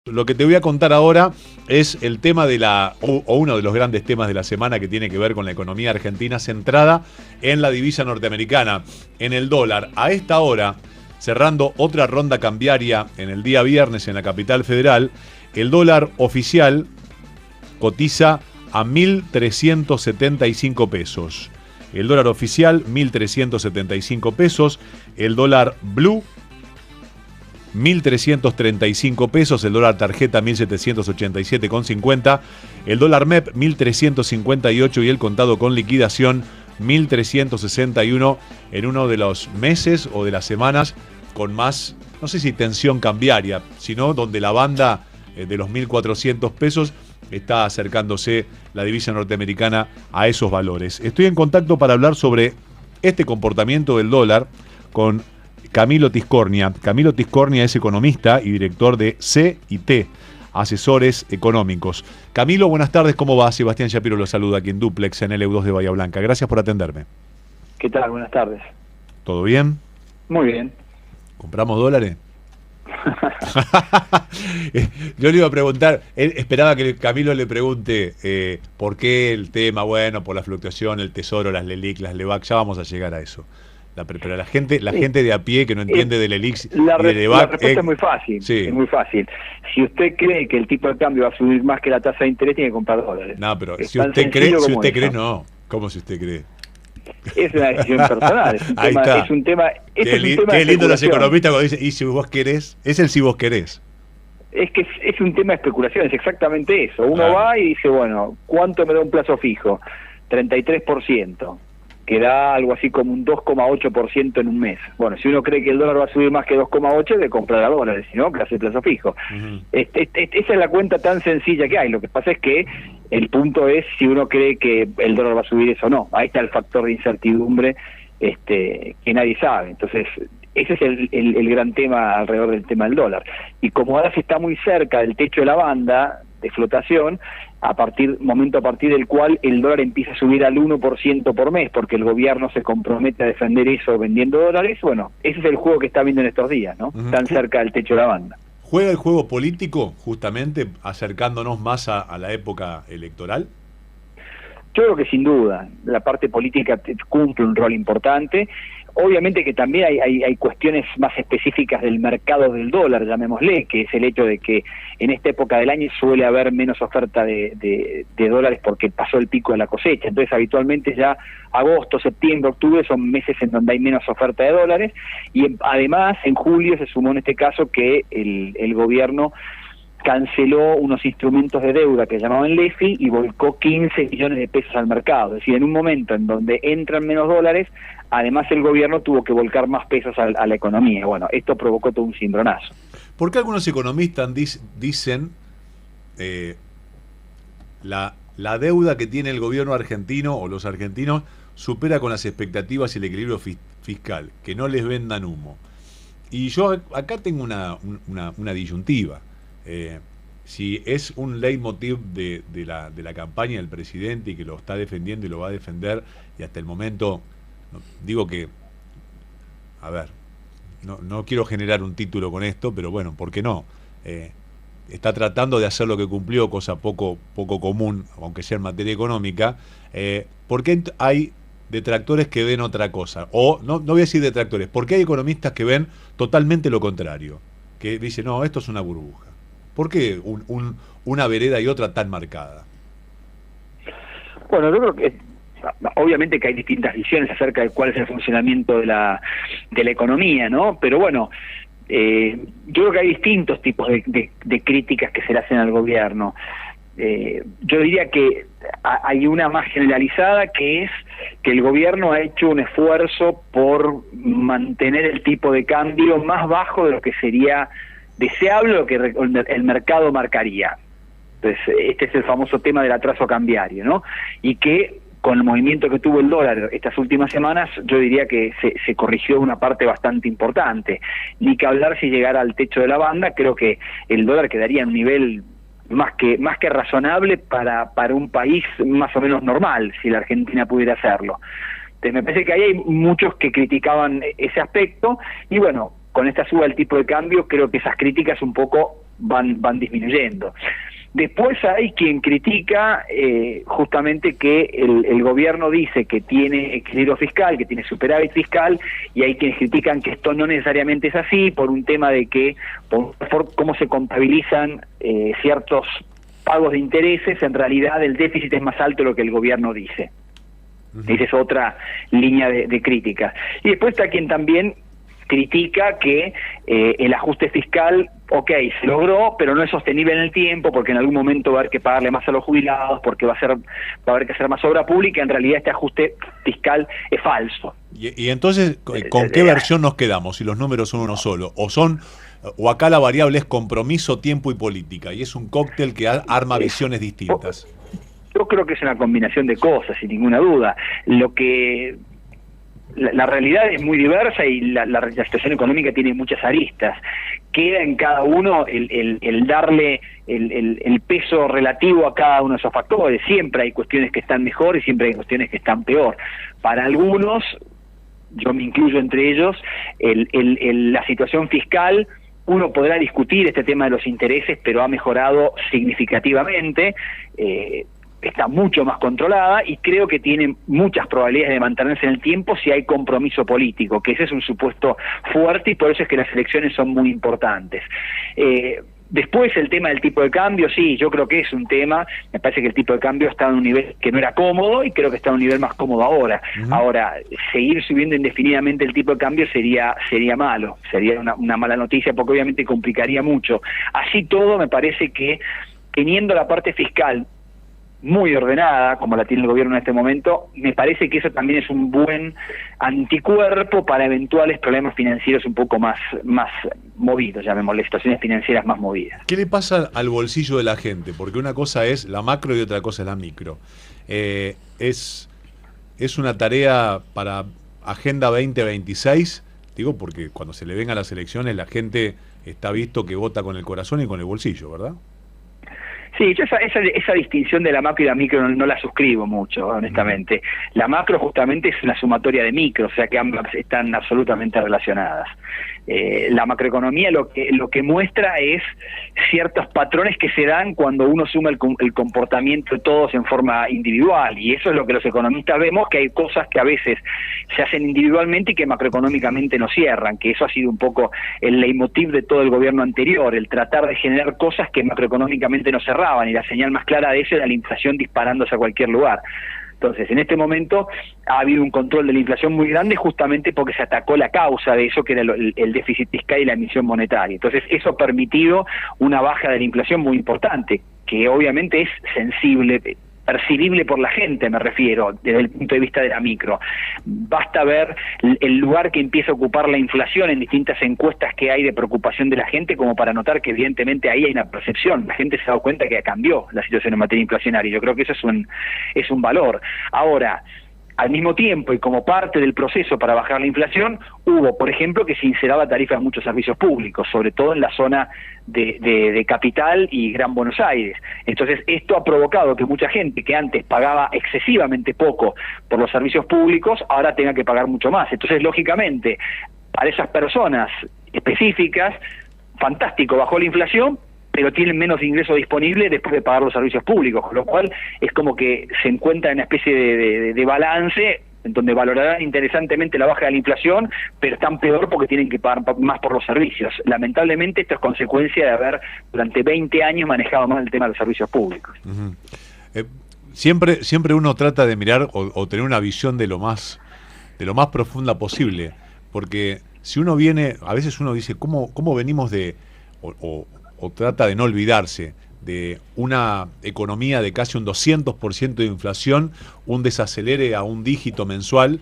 Lo que te voy a contar ahora es el tema de o uno de los grandes temas de la semana que tiene que ver con la economía argentina centrada en la divisa norteamericana, en el dólar. A esta hora, cerrando otra ronda cambiaria en el día viernes en la capital federal, el dólar oficial cotiza a 1.375 pesos. El dólar oficial, 1.375 pesos. El dólar blue, 1.335 pesos, el dólar tarjeta 1.787,50, el dólar MEP 1.358 y el contado con liquidación 1.361 en uno de los meses o de las semanas con más, no sé si tensión cambiaria, sino donde la banda de los 1.400 pesos está acercándose la divisa norteamericana a esos valores. Estoy en contacto para hablar sobre este comportamiento del dólar con Camilo Tiscornia. Camilo Tiscornia es economista y director de C&T, Asesores Económicos. Camilo, buenas tardes, ¿cómo va? Sebastián Shapiro lo saluda aquí en Duplex, en el EU2 de Bahía Blanca. Gracias por atenderme. ¿Qué tal? Buenas tardes. ¿Todo bien? Muy bien. ¿Compramos dólares? Yo le iba a preguntar, él esperaba que Camilo le pregunte por qué el tema, bueno, por la fluctuación, el tesoro, las LELIC, las LEVAC, ya vamos a llegar a eso. Pero la gente de a pie que no entiende del LELIC y de LEVAC... La respuesta es muy fácil, sí. Es muy fácil. Si usted cree que el tipo de cambio va a subir más que la tasa de interés, tiene que comprar dólares. No, pero si usted cree, no. ¿Cómo si usted cree? Es una decisión personal, es un tema qué lindo los economistas cuando dicen, y si vos querés, es el si vos querés. Es que es un tema de especulación, es exactamente eso. Uno va y dice, bueno, ¿cuánto me da un plazo fijo? 33%, que da algo así como un 2,8% en un mes. Bueno, si uno cree que el dólar va a subir más que 2,8, debe comprar a dólares, si no, que hace plazo fijo. Esa es la cuenta tan sencilla que hay. Lo que pasa es que el punto es si uno cree que el dólar va a subir eso o no. Ahí está el factor de incertidumbre que nadie sabe. Entonces, ese es el gran tema alrededor del tema del dólar. Y como ahora se está muy cerca del techo de la banda de flotación, momento a partir del cual el dólar empieza a subir al 1% por mes, porque el gobierno se compromete a defender eso vendiendo dólares, bueno, ese es el juego que está viendo en estos días, ¿no? Tan cerca del techo de la banda. ¿Juega el juego político, justamente, acercándonos más a la época electoral? Yo creo que sin duda, la parte política cumple un rol importante. Obviamente que también hay cuestiones más específicas del mercado del dólar, llamémosle, que es el hecho de que en esta época del año suele haber menos oferta de dólares porque pasó el pico de la cosecha. Entonces, habitualmente ya agosto, septiembre, octubre son meses en donde hay menos oferta de dólares. Y además, en julio se sumó en este caso que el gobierno canceló unos instrumentos de deuda que llamaban LEFI y volcó 15 millones de pesos al mercado. Es decir, en un momento en donde entran menos dólares, además el gobierno tuvo que volcar más pesos a la economía. Bueno, esto provocó todo un cimbronazo. ¿Por qué algunos economistas dicen la deuda que tiene el gobierno argentino o los argentinos supera con las expectativas y el equilibrio fiscal? Que no les vendan humo. Y yo acá tengo una disyuntiva. Si es un leitmotiv de la campaña del presidente y que lo está defendiendo y lo va a defender, y hasta el momento, digo que, a ver, no quiero generar un título con esto, pero bueno, ¿por qué no? Está tratando de hacer lo que cumplió, cosa poco común, aunque sea en materia económica. ¿Por qué hay detractores que ven otra cosa? O, no voy a decir detractores, ¿por qué hay economistas que ven totalmente lo contrario? Que dicen, no, esto es una burbuja. ¿Por qué una vereda y otra tan marcada? Bueno, yo creo que obviamente que hay distintas visiones acerca de cuál es el funcionamiento de la economía, ¿no? Pero bueno, yo creo que hay distintos tipos de críticas que se le hacen al gobierno. Yo diría que hay una más generalizada, que es que el gobierno ha hecho un esfuerzo por mantener el tipo de cambio más bajo de lo que sería deseable, lo que el mercado marcaría. Entonces, este es el famoso tema del atraso cambiario, ¿no? Y que con el movimiento que tuvo el dólar estas últimas semanas, yo diría que se corrigió una parte bastante importante. Ni que hablar si llegara al techo de la banda, creo que el dólar quedaría en un nivel más que razonable para un país más o menos normal, si la Argentina pudiera hacerlo. Entonces, me parece que ahí hay muchos que criticaban ese aspecto, y bueno, con esta suba del tipo de cambio, creo que esas críticas un poco van disminuyendo. Después hay quien critica justamente que el gobierno dice que tiene equilibrio fiscal, que tiene superávit fiscal, y hay quienes critican que esto no necesariamente es así por un tema de que, por cómo se contabilizan ciertos pagos de intereses, en realidad el déficit es más alto de lo que el gobierno dice. Esa es otra línea de crítica. Y después está quien también critica que el ajuste fiscal, se logró, pero no es sostenible en el tiempo, porque en algún momento va a haber que pagarle más a los jubilados, porque va a haber que hacer más obra pública. En realidad este ajuste fiscal es falso. Y entonces, ¿con qué versión nos quedamos? Si los números son uno solo, o acá la variable es compromiso, tiempo y política, y es un cóctel que arma visiones distintas. Yo creo que es una combinación de cosas, sin ninguna duda. La realidad es muy diversa y la situación económica tiene muchas aristas. Queda en cada uno el darle el peso relativo a cada uno de esos factores. Siempre hay cuestiones que están mejor y siempre hay cuestiones que están peor. Para algunos, yo me incluyo entre ellos, la situación fiscal, uno podrá discutir este tema de los intereses, pero ha mejorado significativamente. Está mucho más controlada y creo que tiene muchas probabilidades de mantenerse en el tiempo si hay compromiso político, que ese es un supuesto fuerte y por eso es que las elecciones son muy importantes. Después el tema del tipo de cambio, sí, yo creo que es un tema. Me parece que el tipo de cambio está en un nivel que no era cómodo y creo que está en un nivel más cómodo ahora. Ahora, seguir subiendo indefinidamente el tipo de cambio sería malo, sería una mala noticia porque obviamente complicaría mucho. Así todo, me parece que teniendo la parte fiscal muy ordenada, como la tiene el gobierno en este momento, me parece que eso también es un buen anticuerpo para eventuales problemas financieros un poco más movidos, llamémosle, situaciones financieras más movidas. ¿Qué le pasa al bolsillo de la gente? Porque una cosa es la macro y otra cosa es la micro. Es una tarea para Agenda 2026, digo, porque cuando se le vengan las elecciones la gente está visto que vota con el corazón y con el bolsillo, ¿verdad? Sí, yo esa distinción de la macro y la micro no la suscribo mucho, honestamente. La macro justamente es una sumatoria de micro, o sea que ambas están absolutamente relacionadas. La macroeconomía lo que muestra es ciertos patrones que se dan cuando uno suma el comportamiento de todos en forma individual, y eso es lo que los economistas vemos, que hay cosas que a veces se hacen individualmente y que macroeconómicamente no cierran, que eso ha sido un poco el leitmotiv de todo el gobierno anterior, el tratar de generar cosas que macroeconómicamente no cerraban, y la señal más clara de eso era la inflación disparándose a cualquier lugar. Entonces, en este momento ha habido un control de la inflación muy grande justamente porque se atacó la causa de eso, que era el déficit fiscal y la emisión monetaria. Entonces, eso ha permitido una baja de la inflación muy importante, que obviamente es percibible por la gente, me refiero, desde el punto de vista de la micro. Basta ver el lugar que empieza a ocupar la inflación en distintas encuestas que hay de preocupación de la gente como para notar que evidentemente ahí hay una percepción. La gente se ha dado cuenta que cambió la situación en materia inflacionaria. Yo creo que eso es un valor. Ahora, al mismo tiempo y como parte del proceso para bajar la inflación, hubo, por ejemplo, que se inseraba tarifas en muchos servicios públicos, sobre todo en la zona de Capital y Gran Buenos Aires. Entonces, esto ha provocado que mucha gente que antes pagaba excesivamente poco por los servicios públicos, ahora tenga que pagar mucho más. Entonces, lógicamente, para esas personas específicas, fantástico, bajó la inflación, pero tienen menos ingreso disponible después de pagar los servicios públicos, con lo cual es como que se encuentra en una especie de balance en donde valorarán interesantemente la baja de la inflación, pero están peor porque tienen que pagar más por los servicios. Lamentablemente esto es consecuencia de haber durante 20 años manejado más el tema de los servicios públicos. Siempre uno trata de mirar o tener una visión de lo más profunda posible, porque si uno viene, a veces uno dice, ¿cómo venimos de... o trata de no olvidarse de una economía de casi un 200% de inflación, un desacelere a un dígito mensual,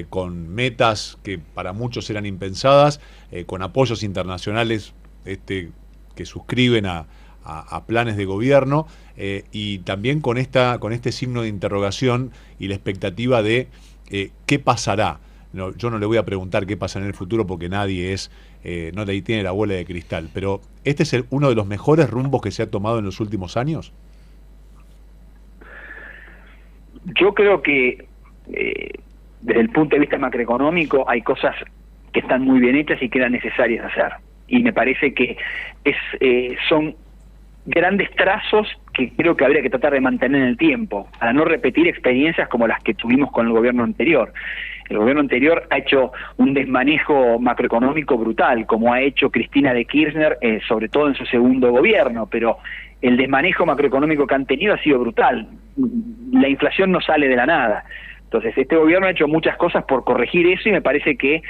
con metas que para muchos eran impensadas, con apoyos internacionales que suscriben a planes de gobierno, y también con este signo de interrogación y la expectativa de qué pasará. No, yo no le voy a preguntar qué pasa en el futuro porque nadie no le tiene la bola de cristal, pero ¿este es uno de los mejores rumbos que se ha tomado en los últimos años? Yo creo que desde el punto de vista macroeconómico hay cosas que están muy bien hechas y que eran necesarias hacer. y me parece que son grandes trazos que creo que habría que tratar de mantener en el tiempo, para no repetir experiencias como las que tuvimos con el gobierno anterior. El gobierno anterior ha hecho un desmanejo macroeconómico brutal, como ha hecho Cristina de Kirchner, sobre todo en su segundo gobierno, pero el desmanejo macroeconómico que han tenido ha sido brutal. La inflación no sale de la nada. Entonces, este gobierno ha hecho muchas cosas por corregir eso y me parece que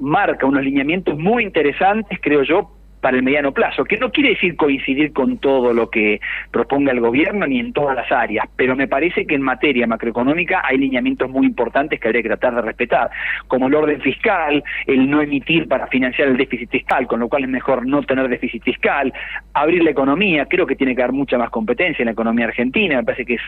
marca unos lineamientos muy interesantes, creo yo, para el mediano plazo, que no quiere decir coincidir con todo lo que proponga el gobierno ni en todas las áreas, pero me parece que en materia macroeconómica hay lineamientos muy importantes que habría que tratar de respetar, como el orden fiscal, el no emitir para financiar el déficit fiscal, con lo cual es mejor no tener déficit fiscal, abrir la economía, creo que tiene que haber mucha más competencia en la economía argentina, me parece que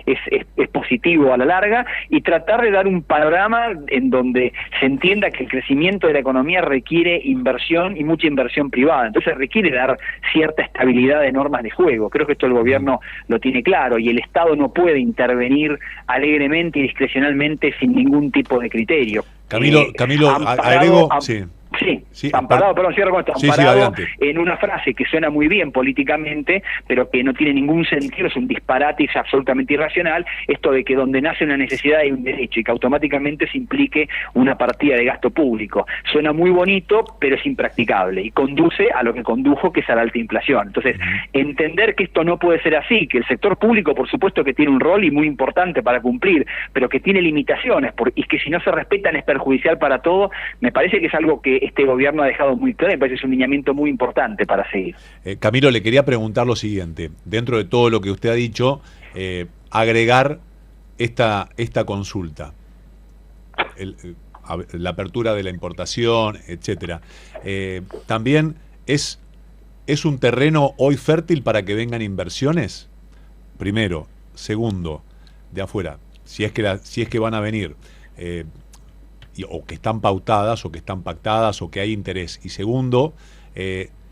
es positivo a la larga, y tratar de dar un panorama en donde se entienda que el crecimiento de la economía requiere inversión y mucha inversión privada. Entonces requiere dar cierta estabilidad de normas de juego. Creo que esto el gobierno lo tiene claro y el Estado no puede intervenir alegremente y discrecionalmente sin ningún tipo de criterio. Camilo, agrego... Sí, amparado, perdón, cierro con esto, amparado en una frase que suena muy bien políticamente, pero que no tiene ningún sentido, es un disparate, es absolutamente irracional, esto de que donde nace una necesidad hay un derecho y que automáticamente se implique una partida de gasto público. Suena muy bonito, pero es impracticable y conduce a lo que condujo, que es a la alta inflación. Entonces, entender que esto no puede ser así, que el sector público, por supuesto que tiene un rol y muy importante para cumplir, pero que tiene limitaciones y que si no se respetan es perjudicial para todo, me parece que es algo que este gobierno ha dejado muy claro, me parece que es un lineamiento muy importante para seguir. Camilo, le quería preguntar lo siguiente, dentro de todo lo que usted ha dicho, agregar esta consulta, la apertura de la importación, etcétera. También es un terreno hoy fértil para que vengan inversiones, primero. Segundo, de afuera, si es que van a venir, o que están pautadas, o que están pactadas, o que hay interés. Y segundo,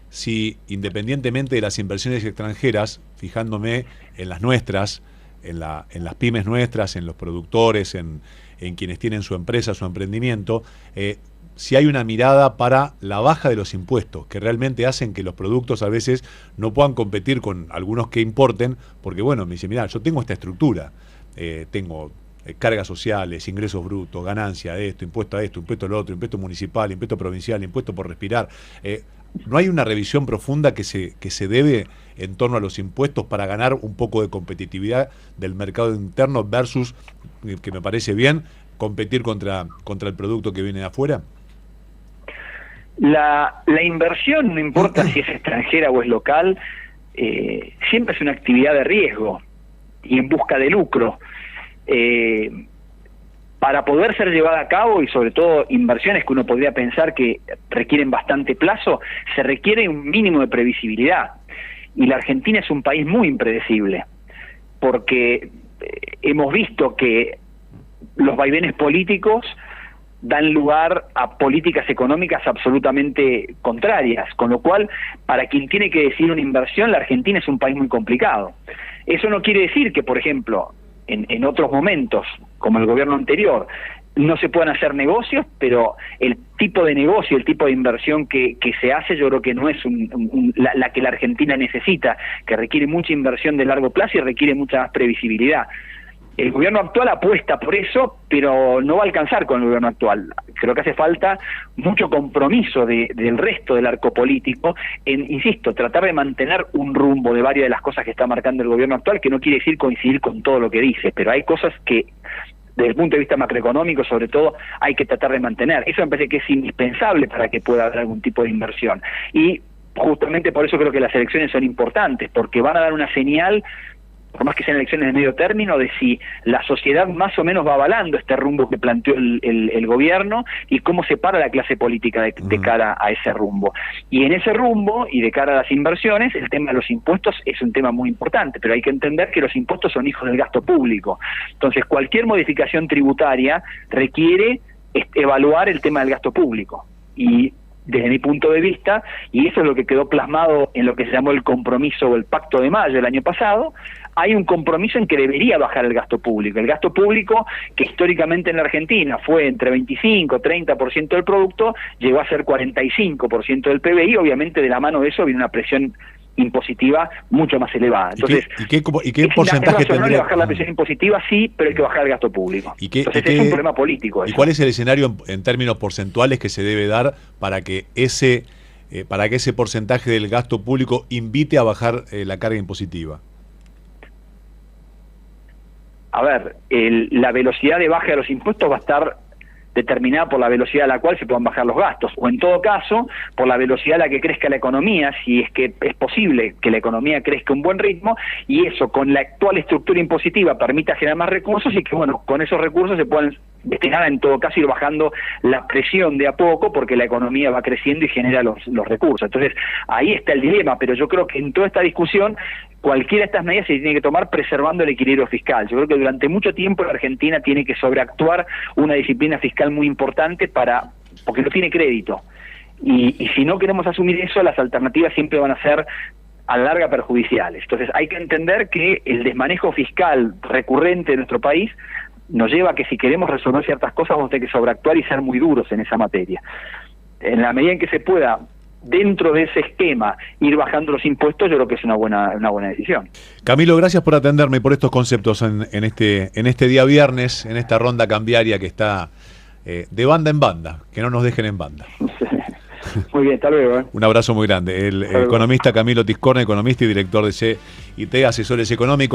si independientemente de las inversiones extranjeras, fijándome en las nuestras, en las pymes nuestras, en los productores, en quienes tienen su empresa, su emprendimiento, si hay una mirada para la baja de los impuestos, que realmente hacen que los productos a veces no puedan competir con algunos que importen, porque bueno, me dice, mirá, yo tengo esta estructura, tengo cargas sociales, ingresos brutos, ganancia de esto, impuesto a lo otro, impuesto municipal, impuesto provincial, impuesto por respirar. ¿No hay una revisión profunda que se debe en torno a los impuestos para ganar un poco de competitividad del mercado interno versus, que me parece bien, competir contra el producto que viene de afuera? La inversión, no importa si es extranjera o es local, siempre es una actividad de riesgo y en busca de lucro. Para poder ser llevada a cabo, y sobre todo inversiones que uno podría pensar que requieren bastante plazo, se requiere un mínimo de previsibilidad. Y la Argentina es un país muy impredecible, porque hemos visto que los vaivenes políticos dan lugar a políticas económicas absolutamente contrarias, con lo cual, para quien tiene que decidir una inversión, la Argentina es un país muy complicado. Eso no quiere decir que, por ejemplo, en otros momentos, como el gobierno anterior, no se puedan hacer negocios, pero el tipo de negocio, el tipo de inversión que se hace, yo creo que no es la que la Argentina necesita, que requiere mucha inversión de largo plazo y requiere mucha más previsibilidad. El gobierno actual apuesta por eso, pero no va a alcanzar con el gobierno actual. Creo que hace falta mucho compromiso del resto del arco político en, insisto, tratar de mantener un rumbo de varias de las cosas que está marcando el gobierno actual, que no quiere decir coincidir con todo lo que dice, pero hay cosas que, desde el punto de vista macroeconómico, sobre todo, hay que tratar de mantener. Eso me parece que es indispensable para que pueda haber algún tipo de inversión. Y justamente por eso creo que las elecciones son importantes, porque van a dar una señal, por más que sean elecciones de medio término, de si la sociedad más o menos va avalando este rumbo que planteó el gobierno y cómo se para la clase política de cara a ese rumbo. Y en ese rumbo, y de cara a las inversiones, el tema de los impuestos es un tema muy importante, pero hay que entender que los impuestos son hijos del gasto público. Entonces, cualquier modificación tributaria requiere evaluar el tema del gasto público. Y desde mi punto de vista, y eso es lo que quedó plasmado en lo que se llamó el compromiso o el Pacto de Mayo del año pasado. Hay un compromiso en que debería bajar el gasto público. El gasto público, que históricamente en la Argentina fue entre 25 y 30% del producto, llegó a ser 45% del PBI. Obviamente de la mano de eso viene una presión impositiva mucho más elevada. Entonces, ¿Y qué porcentaje tendría? Bajar la presión impositiva, sí, pero hay que bajar el gasto público. Entonces es un problema político. ¿Y cuál es el escenario en términos porcentuales que se debe dar para que ese porcentaje del gasto público invite a bajar la carga impositiva? A ver, la velocidad de baja de los impuestos va a estar determinada por la velocidad a la cual se puedan bajar los gastos, o en todo caso, por la velocidad a la que crezca la economía, si es que es posible que la economía crezca a un buen ritmo, y eso con la actual estructura impositiva permita generar más recursos y que, bueno, con esos recursos se puedan destinar en todo caso ir bajando la presión de a poco, porque la economía va creciendo y genera los recursos. Entonces, ahí está el dilema, pero yo creo que en toda esta discusión cualquiera de estas medidas se tiene que tomar preservando el equilibrio fiscal. Yo creo que durante mucho tiempo la Argentina tiene que sobreactuar una disciplina fiscal muy importante porque no tiene crédito. Y si no queremos asumir eso, las alternativas siempre van a ser a la larga perjudiciales. Entonces hay que entender que el desmanejo fiscal recurrente de nuestro país nos lleva a que si queremos resolver ciertas cosas vamos a tener que sobreactuar y ser muy duros en esa materia. En la medida en que se pueda, dentro de ese esquema, ir bajando los impuestos, yo creo que es una buena decisión. Camilo, gracias por atenderme y por estos conceptos en este día viernes, en esta ronda cambiaria que está de banda en banda, que no nos dejen en banda. Muy bien, hasta luego. Un abrazo muy grande. El economista Camilo Tiscornia, economista y director de CIT, Asesores Económicos.